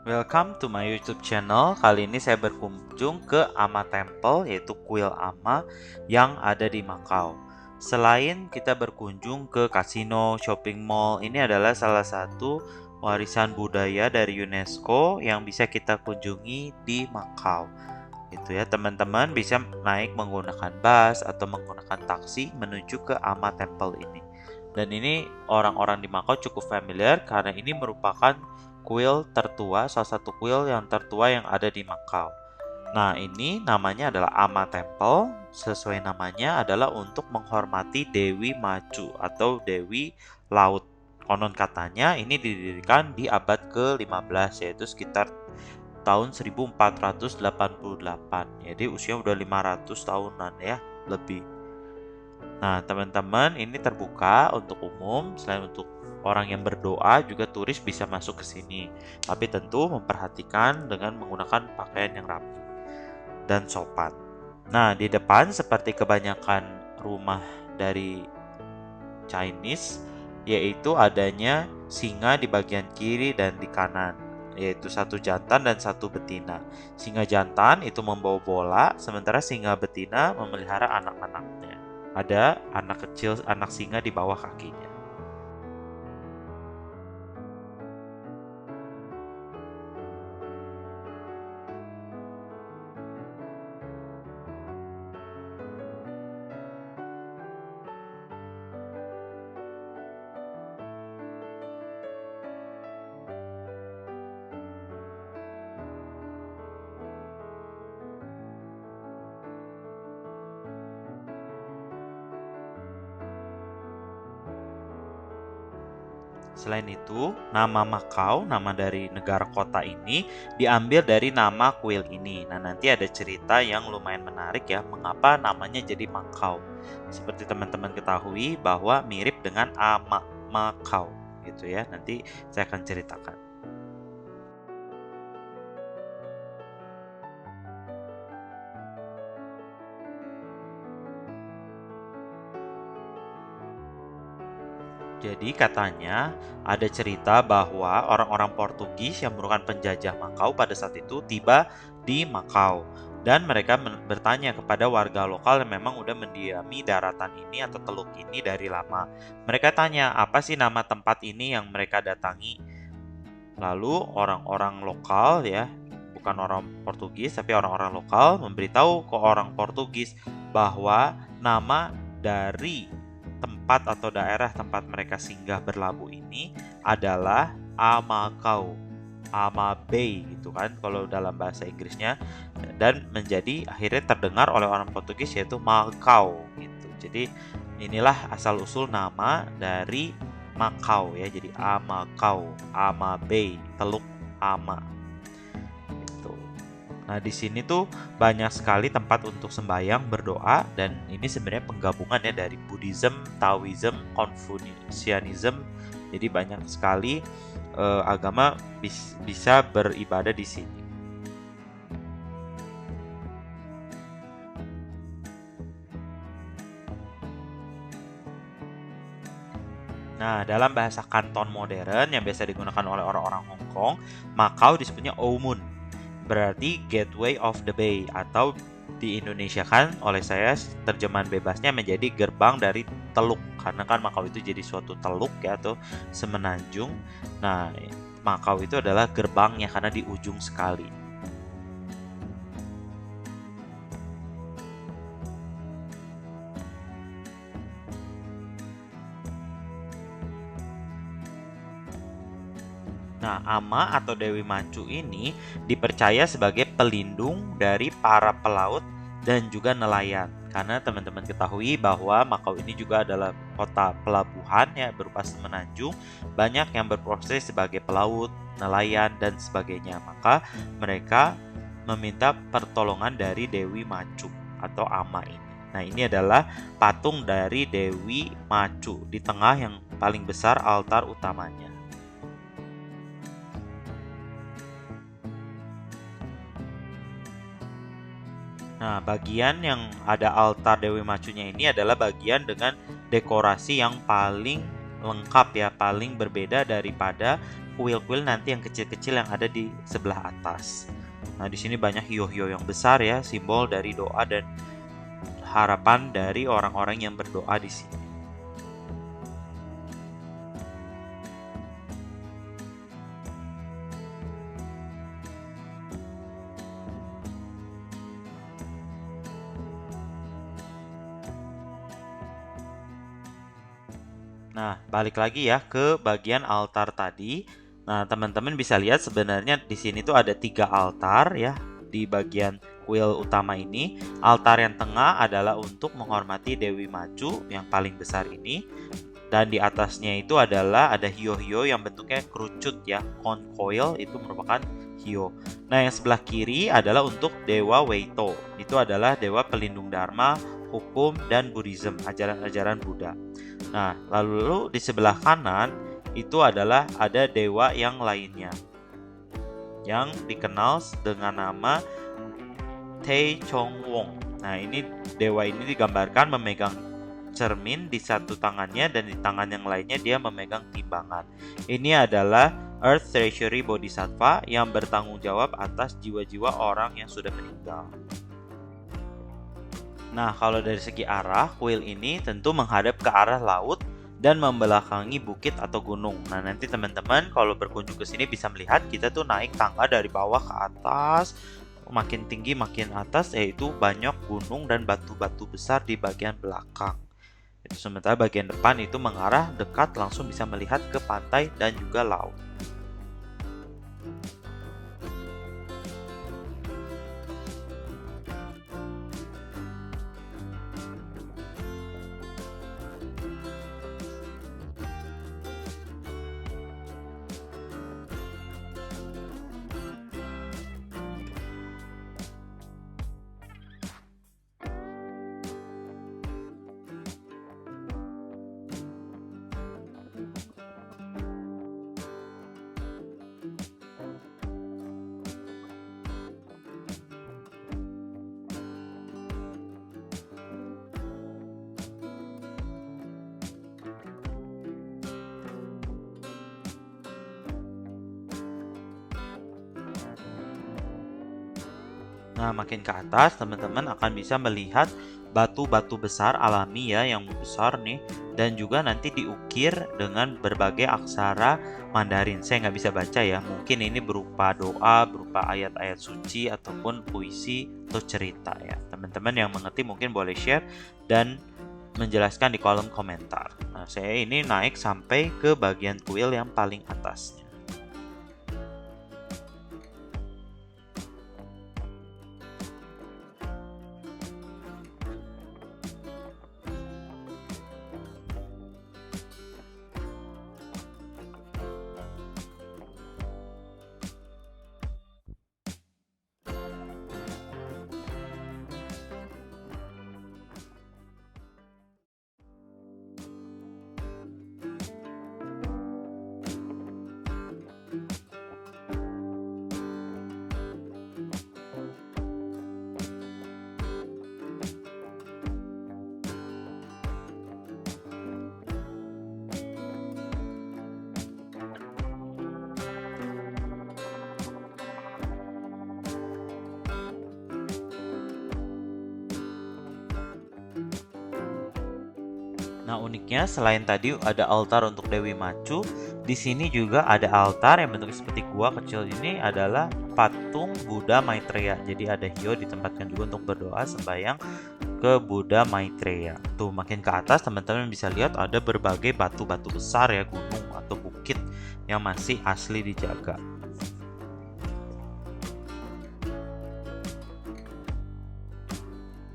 Welcome to my YouTube channel. Kali ini saya berkunjung ke Ama Temple, yaitu kuil Ama yang ada di Makau. Selain kita berkunjung ke kasino, shopping mall, ini adalah salah satu warisan budaya dari UNESCO yang bisa kita kunjungi di Makau. Itu ya, teman-teman bisa naik menggunakan bus atau menggunakan taksi menuju ke Ama Temple ini. Dan ini orang-orang di Makau cukup familiar karena ini merupakan kuil tertua, salah satu kuil yang tertua yang ada di Makau. Nah, ini namanya adalah Ama Temple. Sesuai namanya adalah untuk menghormati Dewi Macu atau Dewi Laut. Konon katanya ini didirikan di abad ke-15, yaitu sekitar tahun 1488. Jadi usia udah 500 tahunan ya, lebih. Nah, teman-teman, ini terbuka untuk umum. Selain untuk orang yang berdoa, juga turis bisa masuk ke sini. Tapi tentu memperhatikan dengan menggunakan pakaian yang rapi dan sopan. Nah, di depan seperti kebanyakan rumah dari Chinese, yaitu adanya singa di bagian kiri dan di kanan, yaitu satu jantan dan satu betina. Singa jantan itu membawa bola, sementara singa betina memelihara anak-anaknya. Ada anak kecil, anak singa di bawah kakinya. Selain itu, nama Makau, nama dari negara kota ini, diambil dari nama kuil ini. Nah, nanti ada cerita yang lumayan menarik ya, mengapa namanya jadi Makau. Seperti teman-teman ketahui bahwa mirip dengan Ama Makau gitu ya. Nanti saya akan ceritakan. Jadi katanya ada cerita bahwa orang-orang Portugis yang merupakan penjajah Makau pada saat itu tiba di Makau dan mereka bertanya kepada warga lokal yang memang udah mendiami daratan ini atau teluk ini dari lama. Mereka tanya, apa sih nama tempat ini yang mereka datangi? Lalu orang-orang lokal ya, bukan orang Portugis tapi orang-orang lokal memberitahu ke orang Portugis bahwa nama dari tempat atau daerah tempat mereka singgah berlabuh ini adalah Amacau, Ama Bay gitu kan kalau dalam bahasa Inggrisnya, dan menjadi akhirnya terdengar oleh orang Portugis yaitu Macau gitu. Jadi inilah asal usul nama dari Makau ya, jadi Amacau, Ama Bay, Teluk Ama gitu. Nah, di sini tuh banyak sekali tempat untuk sembahyang, berdoa, dan ini sebenarnya penggabungan ya dari Buddhism, Taoism, Confucianism. Jadi banyak sekali agama bisa beribadah di sini. Nah, dalam bahasa Kanton modern yang biasa digunakan oleh orang-orang Hong Kong, Macau disebutnya Omun, berarti Gateway of the Bay, atau di Indonesia kan oleh saya terjemahan bebasnya menjadi gerbang dari teluk, karena kan Macau itu jadi suatu teluk ya atau semenanjung. Nah, Macau itu adalah gerbangnya karena di ujung sekali. Nah, Ama atau Dewi Macu ini dipercaya sebagai pelindung dari para pelaut dan juga nelayan. Karena teman-teman ketahui bahwa Makau ini juga adalah kota pelabuhan ya berupa semenanjung, banyak yang berprofesi sebagai pelaut, nelayan dan sebagainya. Maka mereka meminta pertolongan dari Dewi Macu atau Ama ini. Nah, ini adalah patung dari Dewi Macu di tengah yang paling besar altar utamanya. Nah, bagian yang ada altar Dewi Macunya ini adalah bagian dengan dekorasi yang paling lengkap ya, paling berbeda daripada kuil-kuil nanti yang kecil-kecil yang ada di sebelah atas. Nah, di sini banyak hiyo-hiyo yang besar ya, simbol dari doa dan harapan dari orang-orang yang berdoa di sini. Nah, balik lagi ya ke bagian altar tadi. Nah, teman-teman bisa lihat sebenarnya di sini tuh ada 3 altar ya di bagian kuil utama ini. Altar yang tengah adalah untuk menghormati Dewi Macu yang paling besar ini. Dan di atasnya itu adalah ada hiyo-hiyo yang bentuknya kerucut ya. Concoil itu merupakan hiyo. Nah, yang sebelah kiri adalah untuk Dewa Weito. Itu adalah dewa pelindung dharma, hukum, dan Buddhism, ajaran-ajaran Buddha. Nah, lalu di sebelah kanan itu adalah ada dewa yang lainnya yang dikenal dengan nama Tae Chong Won. Nah, ini dewa ini digambarkan memegang cermin di satu tangannya dan di tangan yang lainnya dia memegang timbangan. Ini adalah Earth Treasury Bodhisattva yang bertanggung jawab atas jiwa-jiwa orang yang sudah meninggal. Nah, kalau dari segi arah, kuil ini tentu menghadap ke arah laut dan membelakangi bukit atau gunung. Nah, nanti teman-teman kalau berkunjung ke sini bisa melihat kita tuh naik tangga dari bawah ke atas, makin tinggi makin atas, yaitu banyak gunung dan batu-batu besar di bagian belakang. Sementara bagian depan itu mengarah dekat langsung bisa melihat ke pantai dan juga laut. Nah, makin ke atas teman-teman akan bisa melihat batu-batu besar alami ya yang besar nih, dan juga nanti diukir dengan berbagai aksara Mandarin. Saya nggak bisa baca ya, mungkin ini berupa doa, berupa ayat-ayat suci ataupun puisi atau cerita ya. Teman-teman yang mengerti mungkin boleh share dan menjelaskan di kolom komentar. Nah, saya ini naik sampai ke bagian kuil yang paling atasnya. Nah, uniknya selain tadi ada altar untuk Dewi Macu, di sini juga ada altar yang bentuknya seperti gua kecil ini adalah patung Buddha Maitreya. Jadi ada hiyo ditempatkan juga untuk berdoa sembahyang ke Buddha Maitreya. Tuh makin ke atas teman-teman bisa lihat ada berbagai batu-batu besar ya, gunung atau bukit yang masih asli dijaga.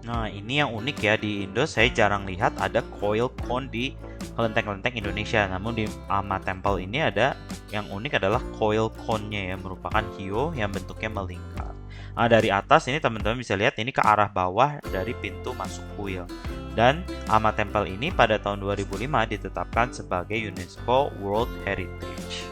Nah, ini yang unik ya, di Indo saya jarang lihat ada coil cone di kelenteng-kelenteng Indonesia. Namun di Ama Temple ini ada yang unik adalah coil cone-nya ya, merupakan hiyo yang bentuknya melingkar. Nah, dari atas ini teman-teman bisa lihat ini ke arah bawah dari pintu masuk kuil. Dan Ama Temple ini pada tahun 2005 ditetapkan sebagai UNESCO World Heritage.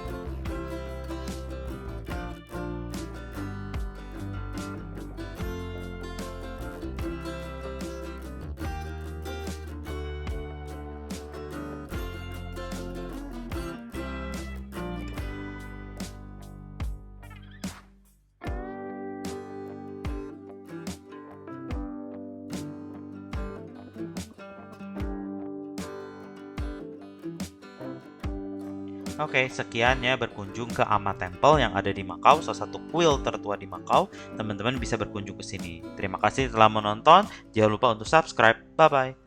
Oke, sekian ya berkunjung ke Ama Temple yang ada di Makau, salah satu kuil tertua di Makau. Teman-teman bisa berkunjung ke sini. Terima kasih telah menonton. Jangan lupa untuk subscribe. Bye-bye.